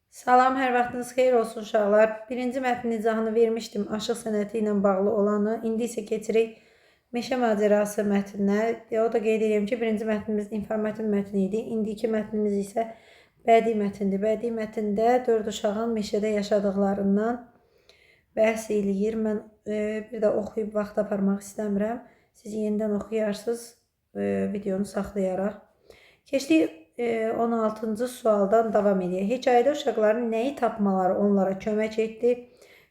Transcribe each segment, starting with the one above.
Salam, hər vaxtınız xeyir olsun uşaqlar. Birinci mətn izahını vermişdim, aşıq sənəti ilə bağlı olanı. İndi isə keçirik meşə macərası mətninə. O da qeyd edirəm ki, birinci mətnimiz informativ mətn idi. İndiki mətnimiz isə bədii mətndir. Bədii mətndə 4 uşağın meşədə yaşadıqlarından bəhs eləyir. Mən bir də oxuyub vaxt aparmaq istəmirəm. Siz yenidən oxuyarsınız videonu saxlayaraq. Keçdik 16-cı sualdan davam edək. Hekayədə uşaqların nəyi tapmaları onlara kömək etdi?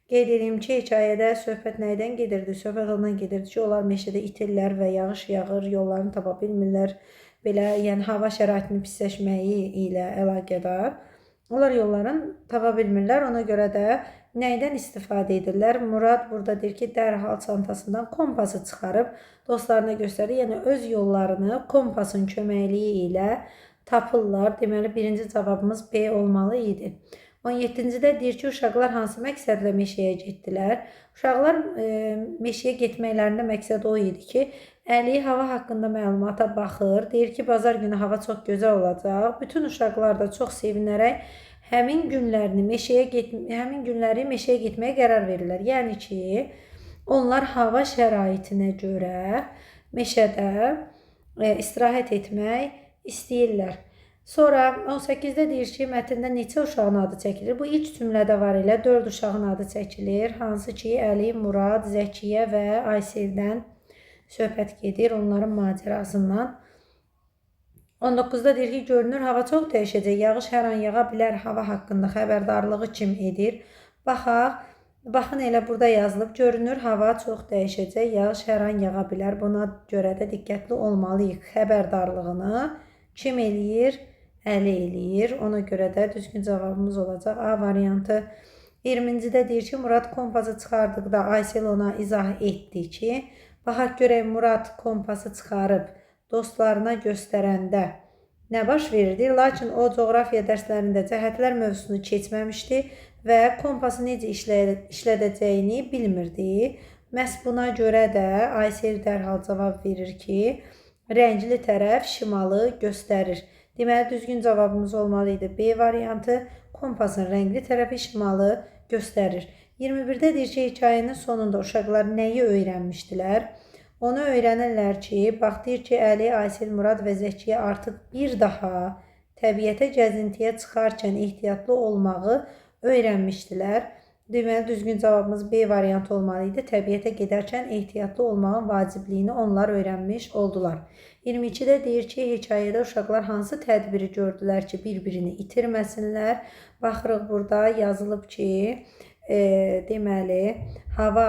Qeyd edeyim ki, hekayədə söhbət nədən gedirdi? Söhbət ondan gedirdi ki, onlar meşədə itirlər və yağış yağır, yollarını tapa bilmirlər. Belə, yəni hava şəraitinin pisləşməyi ilə əlaqədar. Onlar yollarını tapa bilmirlər. Ona görə də nəydən istifadə edirlər? Murad burada deyir ki, dərhal çantasından kompası çıxarıb dostlarına göstərir. Yəni öz yollarını kompasın köməkliyi ilə tapırlar. Deməli, birinci cavabımız B olmalı idi. 17-cidə deyir ki, uşaqlar hansı məqsədlə meşəyə getdilər? Uşaqlar meşəyə getməklərində məqsəd o idi ki, Əli hava haqqında məlumata baxır. Deyir ki, bazar günü hava çox gözəl olacaq. Bütün uşaqlar da çox sevinərək həmin günləri meşəyə getməyə qərar verirlər. Yəni ki, onlar hava şəraitinə görə meşədə istirahət etmək istəyirlər. Sonra 18-də deyir ki, mətndə neçə uşağın adı çəkilir? Bu ilk cümlədə var elə 4 uşağın adı çəkilir. Hansı ki, Əli, Murad, Zəkiyə və Ayseldən söhbət gedir, onların macərasından. 19-da deyir ki, görünür hava çox dəyişəcək, yağış hər an yağa bilər, hava haqqında xəbərdarlığı kim edir? Baxın elə burada yazılıb, görünür hava çox dəyişəcək, yağış hər an yağa bilər. Buna görə də diqqətli olmalıyıq. Xəbərdarlığını kim eləyir? Əli eləyir. Ona görə də düzgün cavabımız olacaq A variantı. 20-cidə deyir ki, Murad kompası çıxardıqda Aysel ona izah etdi ki, baxaq görək Murad kompası çıxarıb dostlarına göstərəndə nə baş verirdi? Lakin o coğrafiya dərslərində cəhətlər mövzusunu keçməmişdi və kompası necə işlədəcəyini bilmirdi. Məhz buna görə də Aysel dərhal cavab verir ki, rəngli tərəf şimalı göstərir. Deməli, düzgün cavabımız olmalı idi. B variantı, kompasın rəngli tərəfi şimalı göstərir. 21-də deyir ki, hekayənin sonunda uşaqlar nəyi öyrənmişdilər? Onu öyrənirlər ki, bax deyir ki, Əli, Aysel, Murad və Zəkiyə artıq bir daha təbiətə gəzintiyə çıxarkən ehtiyatlı olmağı öyrənmişdilər. Deməli, düzgün cavabımız B variantı olmalı idi. Təbiətə gedərkən ehtiyatlı olmağın vacibliyini onlar öyrənmiş oldular. 22-də deyir ki, hekayədə uşaqlar hansı tədbiri gördülər ki, bir-birini itirməsinlər? Baxırıq, burada yazılıb ki, deməli, hava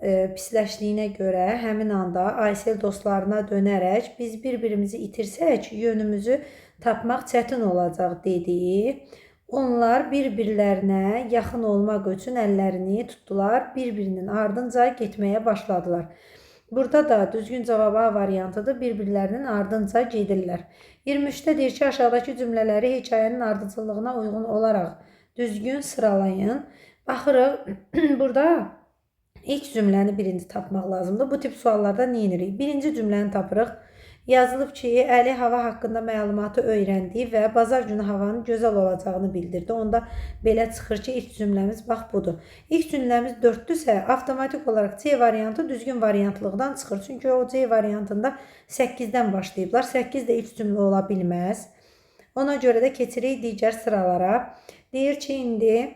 pisləşdiyinə görə həmin anda Aysel dostlarına dönərək biz bir-birimizi itirsək, yönümüzü tapmaq çətin olacaq dedi. Onlar bir-birlərinə yaxın olmaq üçün əllərini tutdular, bir-birinin ardınca getməyə başladılar. Burada da düzgün cavab A variantıdır, bir-birlərinin ardınca gedirlər. 23-də deyir ki, aşağıdakı cümlələri hekayənin ardıcıllığına uyğun olaraq düzgün sıralayın. Baxırıq, burada ilk cümləni birinci tapmaq lazımdır. Bu tip suallarda nə edirik? Birinci cümləni tapırıq. Yazılıb ki, Əli hava haqqında məlumatı öyrəndi və bazar günü havanın gözəl olacağını bildirdi. Onda belə çıxır ki, ilk cümləmiz bax budur. İlk cümləmiz 4-dürsə, avtomatik olaraq C variantı düzgün variantlıqdan çıxır. Çünki o C variantında 8-dən başlayıblar. 8 də ilk cümlə ola bilməz. Ona görə də keçirik digər sıralara. Deyir ki, indi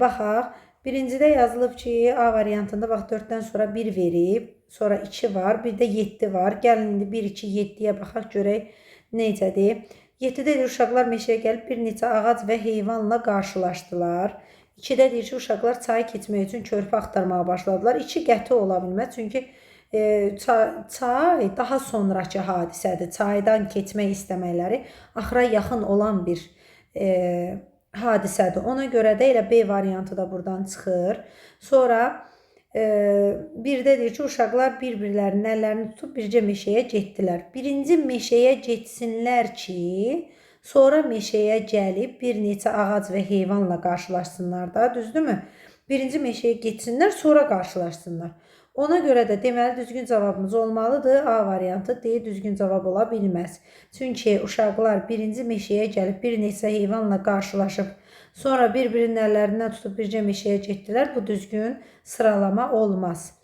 baxaq. Birincidə yazılıb ki, A variantında bax 4-dən sonra 1 verib, sonra 2 var, bir də 7 var. Gəlin indi 1, 2, 7-yə baxaq, görək necədir. 7-də deyir, uşaqlar meşəyə gəlib bir neçə ağac və heyvanla qarşılaşdılar. 2-də deyir ki, uşaqlar çayı keçmək üçün körpü axtarmağa başladılar. 2 qəti ola bilməz, çünki çay daha sonraki hadisədir. Çaydan keçmək istəməkləri axıra yaxın olan bir hadisədir. Ona görə də elə B variantı da buradan çıxır. Sonra birdə deyir ki, uşaqlar bir-birlərinin əllərini tutub bircə meşəyə getdilər. Birinci meşəyə getsinlər ki, sonra meşəyə gəlib bir neçə ağac və heyvanla qarşılaşsınlar da, düzdürmü? Birinci meşəyə getsinlər, sonra qarşılaşsınlar. Ona görə də deməli düzgün cavabımız olmalıdır. A variantı. D düzgün cavab ola bilməz. Çünki uşaqlar birinci meşəyə gəlib bir neçə heyvanla qarşılaşıb, sonra bir-birinin əllərindən tutub bircə meşəyə getdilər. Bu düzgün sıralama olmaz.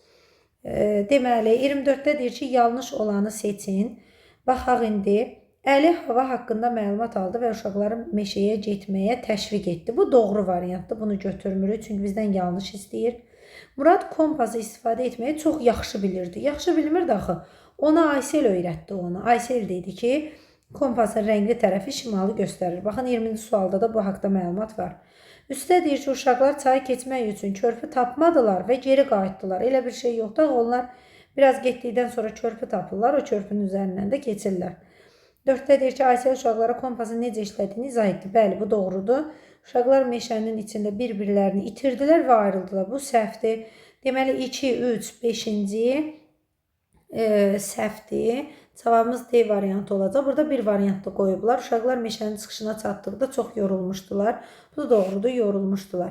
Deməli 24-də deyir ki, yanlış olanı seçin. Baxaq indi. Əli hava haqqında məlumat aldı və uşaqları meşəyə getməyə təşviq etdi. Bu doğru variantdır. Bunu götürmürük, çünki bizdən yanlış istəyir. Murad kompası istifadə etməyi çox yaxşı bilirdi. Yaxşı bilmirdi axı. Ona Aysel öyrətdi onu. Aysel dedi ki, kompasın rəngli tərəfi şimalı göstərir. Baxın 20-ci sualda da bu haqda məlumat var. Üstə deyir ki, uşaqlar çayı keçmək üçün körpü tapmadılar və geri qayıtdılar. Elə bir şey yoxdur. Onlar biraz getdikdən sonra körpü tapırlar. O körpünün üzərindən də keçirlər. 4-də deyir ki, Aysel uşaqlara kompasın necə işlədiyini izah etdi. Bəli, bu doğrudur. Uşaqlar meşənin içində bir-birlərini itirdilər və ayrıldılar. Bu səhvdir. Deməli 2, 3, 5-ci səhvdir. Cavabımız D variantı olacaq. Burada bir variantda qoyublar. Uşaqlar meşənin çıxışına çatdıqda çox yorulmuşdular. Bu da doğrudur, yorulmuşdular.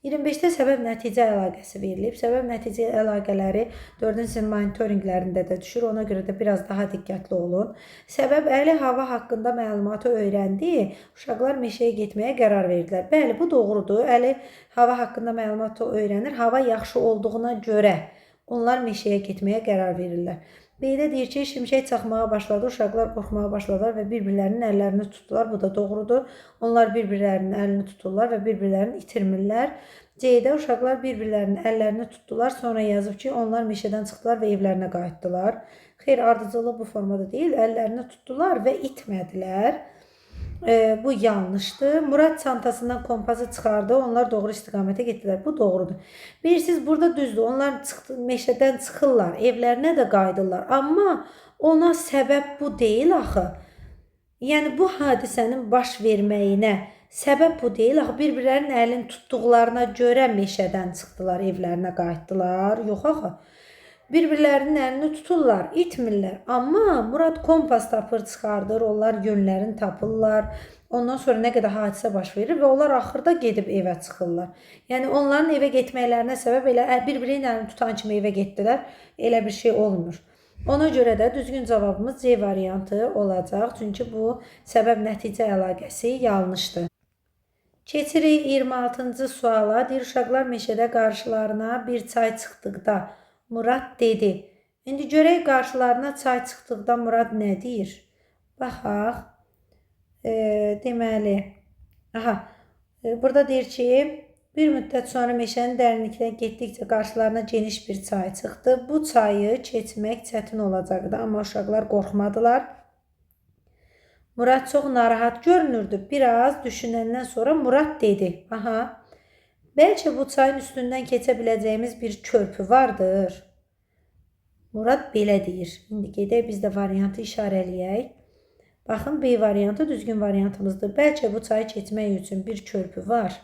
25-də səbəb-nəticə əlaqəsi verilib. Səbəb-nəticə əlaqələri 4-cü sinif monitorinqlərində də düşür. Ona görə də biraz daha diqqətli olun. Səbəb Əli hava haqqında məlumatı öyrəndi. Uşaqlar meşəyə getməyə qərar verdilər. Bəli, bu doğrudur. Əli hava haqqında məlumatı öyrənir. Hava yaxşı olduğuna görə onlar meşəyə getməyə qərar verirlər. B-də deyir ki, şimşək çaxmağa başladı, uşaqlar qorxmağa başladılar və bir-birlərinin əllərini tutdular. Bu da doğrudur. Onlar bir-birlərinin əlini tuturlar və bir-birlərini itirmirlər. C-də uşaqlar bir-birlərinin əllərini tutdular. Sonra yazıb ki, onlar meşədən çıxdılar və evlərinə qayıtdılar. Xeyr, ardıcıllıq bu formada deyil. Əllərini tutdular və itmədilər. Bu yanlışdır. Murad çantasından kompası çıxardı. Onlar doğru istiqamətə getdilər. Bu doğrudur. Bilirsiniz, burada düzdür. Onlar meşədən çıxırlar, evlərinə də qayıdırlar. Amma ona səbəb bu deyil axı. Yəni bu hadisənin baş verməyinə səbəb bu deyil axı. Bir-birlərinin əlini tutduqlarına görə meşədən çıxdılar, evlərinə qayıtdılar. Yox axı. Bir-birlərinin əlini tuturlar, itmirlər. Amma Murad kompas tapır, çıxardır, onlar yönlərini tapırlar. Ondan sonra nə qədər hadisə baş verir və onlar axırda gedib evə çıxırlar. Yəni onların evə getməklərinə səbəb elə bir-birinin əlini tutan kimi evə getdilər. Elə bir şey olmur. Ona görə də düzgün cavabımız C variantı olacaq. Çünki bu səbəb-nəticə əlaqəsi yanlışdır. Keçirik 26-cı suala. Deyir, uşaqlar meşədə qarşılarına bir çay çıxdıqda Murad dedi. İndi görək qarşılarına çay çıxdıqda Murad nə deyir? Baxaq. Deməli, burada deyir ki, bir müddət sonra meşənin dərinliklərinə getdikcə qarşılarına geniş bir çay çıxdı. Bu çayı keçmək çətin olacaqdı, amma uşaqlar qorxmadılar. Murad çox narahat görünürdü. Biraz düşünəndən sonra Murad dedi. Bəlkə bu çayın üstündən keçə biləcəyimiz bir körpü vardır. Murad belə deyir. İndi gedək biz də variantı işarələyək. Baxın, B variantı düzgün variantımızdır. Bəlkə bu çayı keçmək üçün bir körpü var.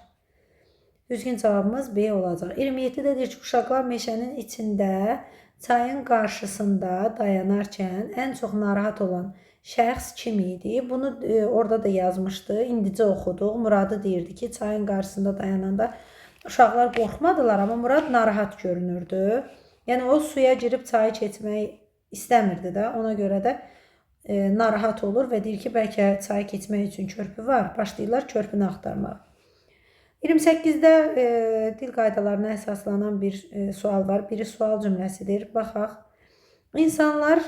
Düzgün cavabımız B olacaq. 27-də deyir ki, uşaqlar meşənin içində çayın qarşısında dayanarkən ən çox narahat olan şəxs kim idi? Bunu orada da yazmışdı. İndicə oxuduq. Muradı deyirdi ki, çayın qarşısında dayananda uşaqlar qorxmadılar, amma Murad narahat görünürdü. Yəni o suya girib çayı keçmək istəmirdi də. Ona görə də narahat olur və deyir ki, bəlkə çayı keçmək üçün körpü var. Başlayırlar körpünü axtarmağa. 28-də dil qaydalarına əsaslanan bir sual var. Biri sual cümləsidir. Baxaq. İnsanlar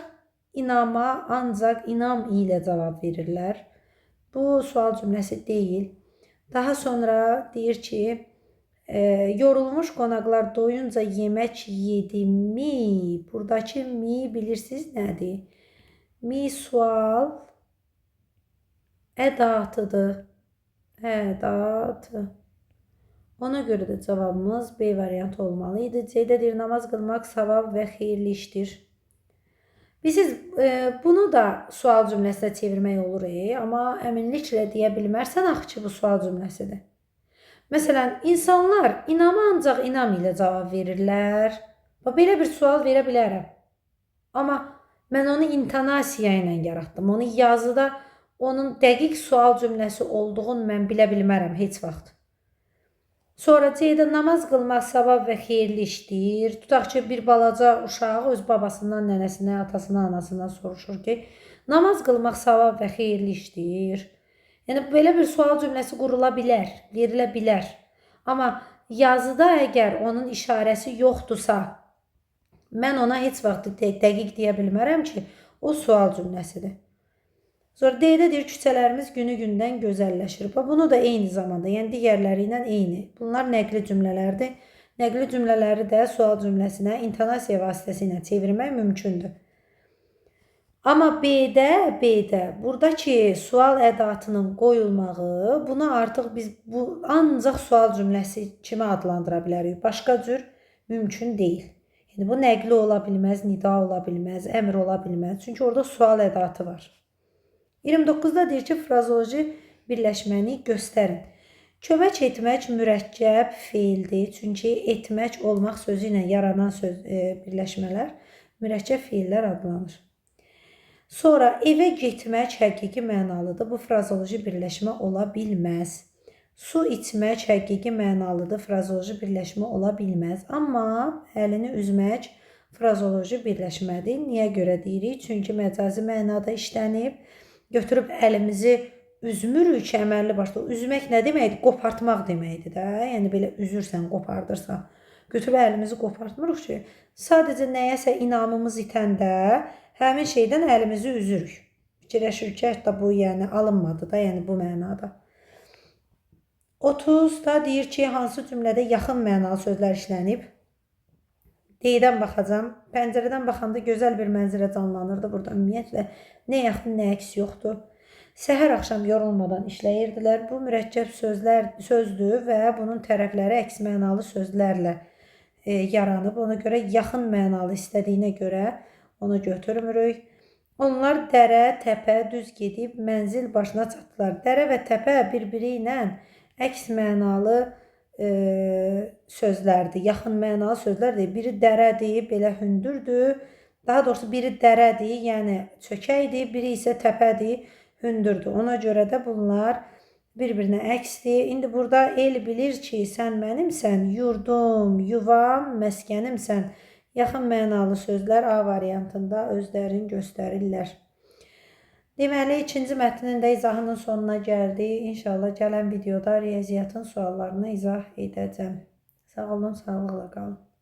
inama ancaq inam ilə cavab verirlər. Bu sual cümləsi deyil. Daha sonra deyir ki, yorulmuş qonaqlar doyunca yemək yedi mi? Buradakı mi bilirsiniz nədir? Mi sual ədatıdır. Ədatı. Ona görə də cavabımız B variantı olmalı idi. C-də deyir, namaz qılmaq savab və xeyirli işdir. Bilirsiniz, bunu da sual cümləsinə çevirmək olur, amma əminliklə deyə bilmərsən axı ki, bu sual cümləsidir. Məsələn, insanlar inama ancaq inam ilə cavab verirlər. Belə bir sual verə bilərəm. Amma mən onu intonasiya ilə yaratdım. Onu yazıda onun dəqiq sual cümləsi olduğunu mən bilə bilmərəm heç vaxt. Sonra C-də namaz qılmaq savab və xeyirli işdir. Tutaq ki, bir balaca uşaq öz babasından, nənəsindən, atasından, anasından soruşur ki, namaz qılmaq savab və xeyirli işdir. Yəni belə bir sual cümləsi qurula bilər, verilə bilər. Amma yazıda əgər onun işarəsi yoxdursa, mən ona heç vaxt dəqiq deyə bilmərəm ki, o sual cümləsidir. Sonra D-də deyir, küçələrimiz günü-gündən gözəlləşir. Bunu da eyni zamanda, yəni digərləri ilə eyni. Bunlar nəqli cümlələrdir. Nəqli cümlələri də sual cümləsinə intonasiya vasitəsilə çevirmək mümkündür. Amma B-də buradakı sual ədatının qoyulmağı, bunu artıq biz ancaq sual cümləsi kimi adlandıra bilərik. Başqa cür mümkün deyil. Yəni bu nəqli ola bilməz, nida ola bilməz, əmr ola bilməz. Çünki orada sual ədatı var. 29-da deyir ki, frazoloji birləşməni göstərin. Kömək etmək mürəkkəb feildir. Çünki etmək, olmaq sözü ilə yaranan birləşmələr mürəkkəb feillər adlanır. Sonra evə getmək həqiqi mənalıdır. Bu frazoloji birləşmə ola bilməz. Su içmək həqiqi mənalıdır. Frazoloji birləşmə ola bilməz. Amma əlini üzmək frazoloji birləşmədir. Niyə görə deyirik? Çünki məcazi mənada işlənib. Götürüb əlimizi üzmürük ki, əməlli başda. Üzmək nə deməkdir? Qopartmaq deməkdir də. Yəni belə üzürsən, qopardırsan. Götürüb əlimizi qopartmırıq ki, sadəcə nəyəsə inamımız itəndə həmin şeydən əlimizi üzürük. Fikirləşirik ki, hətta bu yəni alınmadı da, yəni bu mənada. 30-da deyir ki, hansı cümlədə yaxın mənalı sözlər işlənib? D-dən baxacam. Pəncərədən baxanda gözəl bir mənzərə canlanırdı. Burada ümumiyyətlə nə yaxın, nə əks yoxdur. Səhər axşam yorulmadan işləyirdilər. Bu mürəkkəb sözdür və bunun tərəfləri əks mənalı sözlərlə yaranıb. Ona görə yaxın mənalı istədiyinə görə onu götürmürük. Onlar dərə, təpə düz gedib mənzil başına çatdılar. Dərə və təpə bir-biri ilə əks mənalı sözlərdir, yaxın mənalı sözlərdir. Biri dərədir, belə hündürdür. Daha doğrusu biri dərədir, yəni çökəkdir, biri isə təpədir, hündürdür. Ona görə də bunlar bir-birinə əksdir. İndi burada el bilir ki, sən mənimsən, yurdum, yuvam, məskənimsən. Yaxın mənalı sözlər A variantında özlərini göstərirlər. Deməli, ikinci mətnin də izahının sonuna gəldik. İnşallah gələn videoda riyaziyyatın suallarını izah edəcəm. Sağ olun, sağlıqla qalın.